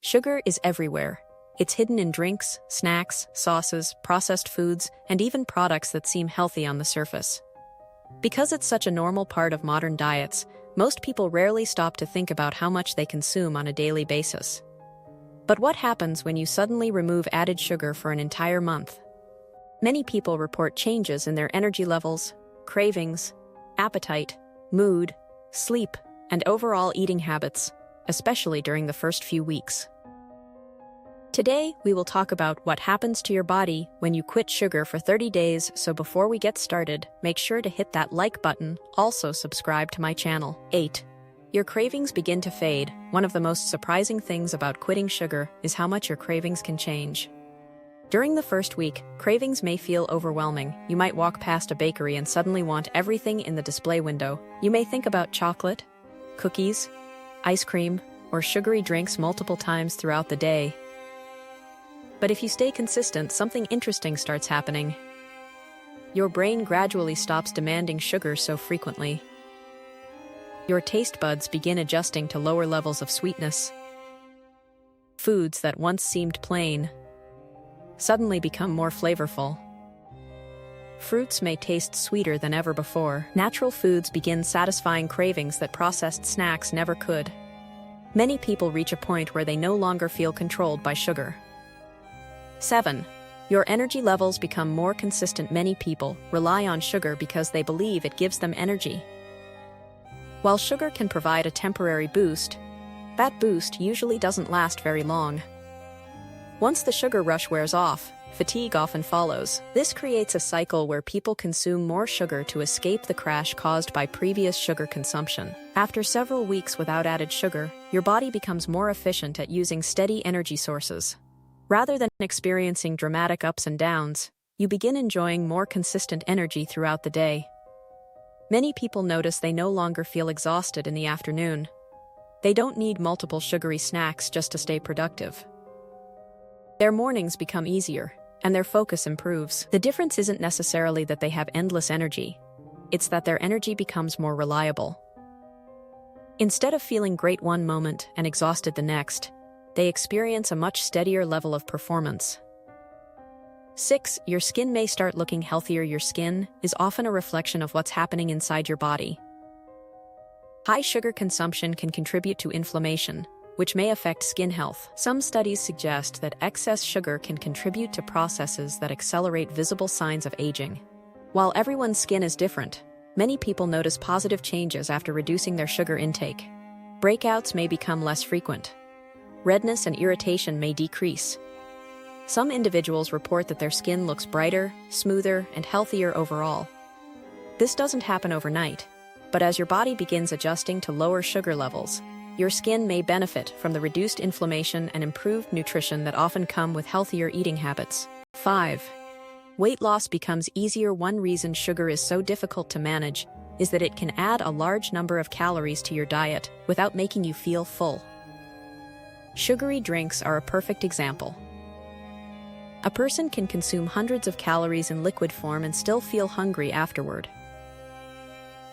Sugar is everywhere. It's hidden in drinks, snacks, sauces, processed foods, and even products that seem healthy on the surface. Because it's such a normal part of modern diets, most people rarely stop to think about how much they consume on a daily basis. But what happens when you suddenly remove added sugar for an entire month? Many people report changes in their energy levels, cravings, appetite, mood, sleep, and overall eating habits, especially during the first few weeks. Today, we will talk about what happens to your body when you quit sugar for 30 days, so before we get started, make sure to hit that like button, also subscribe to my channel. 8. Your cravings begin to fade. One of the most surprising things about quitting sugar is how much your cravings can change. During the first week, cravings may feel overwhelming. You might walk past a bakery and suddenly want everything in the display window. You may think about chocolate, cookies, ice cream, or sugary drinks multiple times throughout the day. But if you stay consistent, something interesting starts happening. Your brain gradually stops demanding sugar so frequently. Your taste buds begin adjusting to lower levels of sweetness. Foods that once seemed plain suddenly become more flavorful. Fruits may taste sweeter than ever before. Natural foods begin satisfying cravings that processed snacks never could. Many people reach a point where they no longer feel controlled by sugar. 7. Your energy levels become more consistent. Many people rely on sugar because they believe it gives them energy. While sugar can provide a temporary boost, that boost usually doesn't last very long. Once the sugar rush wears off, fatigue often follows. This creates a cycle where people consume more sugar to escape the crash caused by previous sugar consumption. After several weeks without added sugar, your body becomes more efficient at using steady energy sources. Rather than experiencing dramatic ups and downs, you begin enjoying more consistent energy throughout the day. Many people notice they no longer feel exhausted in the afternoon. They don't need multiple sugary snacks just to stay productive. Their mornings become easier, and their focus improves. The difference isn't necessarily that they have endless energy. It's that their energy becomes more reliable. Instead of feeling great one moment and exhausted the next, they experience a much steadier level of performance. 6. Your skin may start looking healthier. Your skin is often a reflection of what's happening inside your body. High sugar consumption can contribute to inflammation, which may affect skin health. Some studies suggest that excess sugar can contribute to processes that accelerate visible signs of aging. While everyone's skin is different, many people notice positive changes after reducing their sugar intake. Breakouts may become less frequent. Redness and irritation may decrease. Some individuals report that their skin looks brighter, smoother, and healthier overall. This doesn't happen overnight, but as your body begins adjusting to lower sugar levels, your skin may benefit from the reduced inflammation and improved nutrition that often come with healthier eating habits. 5. Weight loss becomes easier. One reason sugar is so difficult to manage is that it can add a large number of calories to your diet without making you feel full. Sugary drinks are a perfect example. A person can consume hundreds of calories in liquid form and still feel hungry afterward.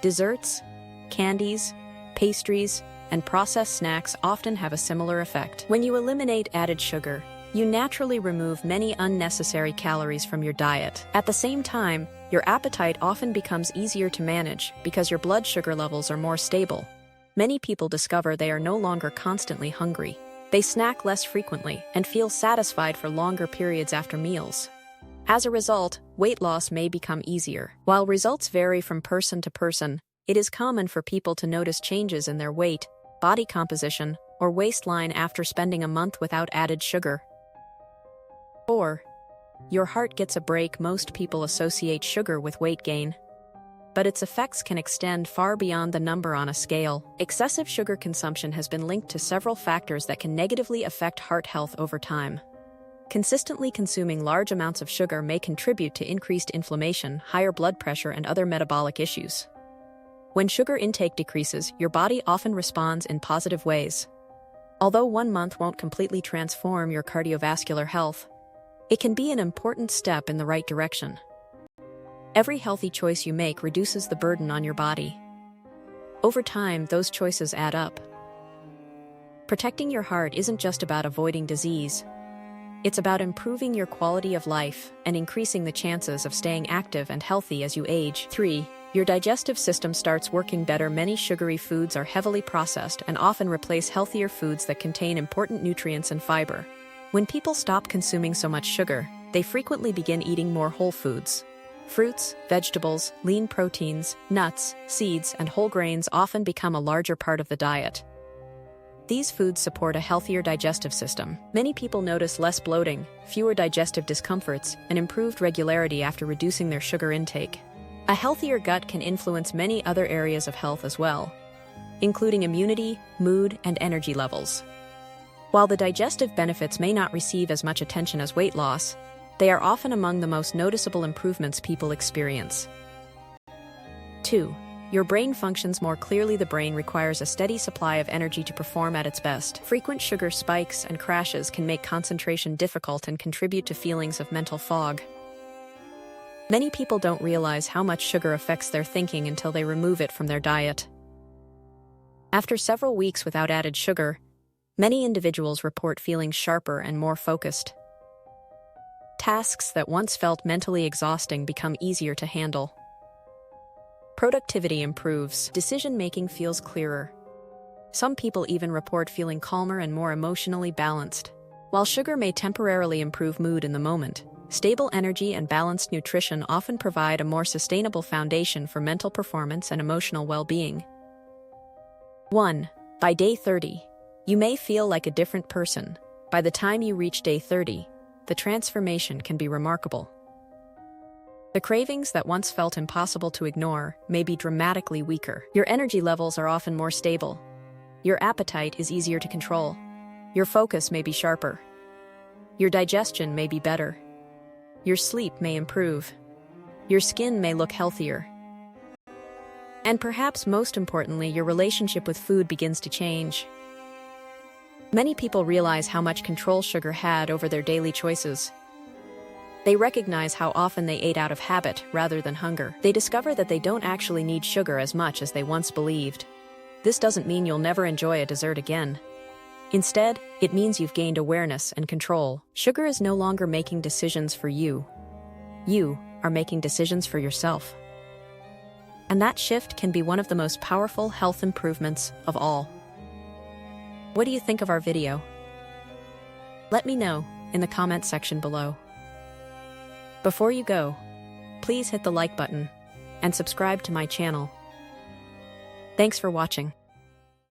Desserts, candies, pastries, and processed snacks often have a similar effect. When you eliminate added sugar, you naturally remove many unnecessary calories from your diet. At the same time, your appetite often becomes easier to manage because your blood sugar levels are more stable. Many people discover they are no longer constantly hungry. They snack less frequently and feel satisfied for longer periods after meals. As a result, weight loss may become easier. While results vary from person to person, it is common for people to notice changes in their weight, body composition, or waistline after spending a month without added sugar. 4. Your heart gets a break. Most people associate sugar with weight gain, but its effects can extend far beyond the number on a scale. Excessive sugar consumption has been linked to several factors that can negatively affect heart health over time. Consistently consuming large amounts of sugar may contribute to increased inflammation, higher blood pressure, and other metabolic issues. When sugar intake decreases, your body often responds in positive ways. Although 1 month won't completely transform your cardiovascular health, it can be an important step in the right direction. Every healthy choice you make reduces the burden on your body. Over time, those choices add up. Protecting your heart isn't just about avoiding disease. It's about improving your quality of life and increasing the chances of staying active and healthy as you age. 3. Your digestive system starts working better. Many sugary foods are heavily processed and often replace healthier foods that contain important nutrients and fiber. When people stop consuming so much sugar, they frequently begin eating more whole foods. Fruits, vegetables, lean proteins, nuts, seeds, and whole grains often become a larger part of the diet. These foods support a healthier digestive system. Many people notice less bloating, fewer digestive discomforts, and improved regularity after reducing their sugar intake. A healthier gut can influence many other areas of health as well, including immunity, mood, and energy levels. While the digestive benefits may not receive as much attention as weight loss, they are often among the most noticeable improvements people experience. 2. Your brain functions more clearly. The brain requires a steady supply of energy to perform at its best. Frequent sugar spikes and crashes can make concentration difficult and contribute to feelings of mental fog. Many people don't realize how much sugar affects their thinking until they remove it from their diet. After several weeks without added sugar, many individuals report feeling sharper and more focused. Tasks that once felt mentally exhausting become easier to handle. Productivity improves. Decision-making feels clearer. Some people even report feeling calmer and more emotionally balanced. While sugar may temporarily improve mood in the moment, stable energy and balanced nutrition often provide a more sustainable foundation for mental performance and emotional well-being. 1. By day 30, you may feel like a different person. By the time you reach day 30, the transformation can be remarkable. The cravings that once felt impossible to ignore may be dramatically weaker. Your energy levels are often more stable. Your appetite is easier to control. Your focus may be sharper. Your digestion may be better. Your sleep may improve. Your skin may look healthier. And perhaps most importantly, your relationship with food begins to change. Many people realize how much control sugar had over their daily choices. They recognize how often they ate out of habit rather than hunger. They discover that they don't actually need sugar as much as they once believed. This doesn't mean you'll never enjoy a dessert again. Instead, it means you've gained awareness and control. Sugar is no longer making decisions for you. You are making decisions for yourself. And that shift can be one of the most powerful health improvements of all. What do you think of our video? Let me know in the comment section below. Before you go, please hit the like button and subscribe to my channel. Thanks for watching.